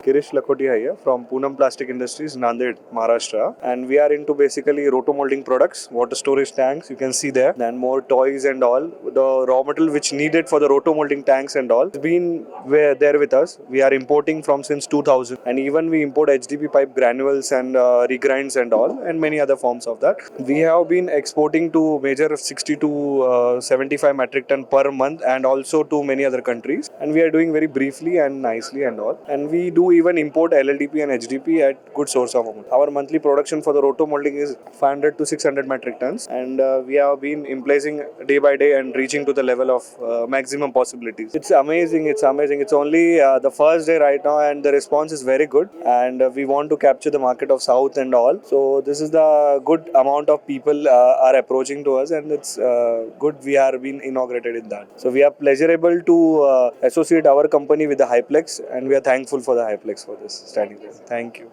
Kirish Lakhotia here from Poonam Plastic Industries, Nanded, Maharashtra. And we are into basically roto-molding products, water storage tanks, you can see there, and more toys and all. The raw material which needed for the roto-molding tanks and all has been there with us. We are importing from since 2000, and even we import HDP pipe granules and regrinds and all, and many other forms of that. We have been exporting to major 60 to 75 metric ton per month, and also to many other countries. And we are doing very briefly and nicely and all. And we do even import LLDP and HDP at good source of amount. Our monthly production for the roto molding is 500 to 600 metric tons, and we have been emplacing day by day and reaching to the level of maximum possibilities. It's amazing. It's amazing. It's only the first day right now, and the response is very good. And we want to capture the market of South and all. So this is the good amount of people are approaching to us, and it's good we are being inaugurated in that. So we are pleasurable to associate our company with the HIPLEX, and we are thankful for the HIPLEX for this standing there. Thank you.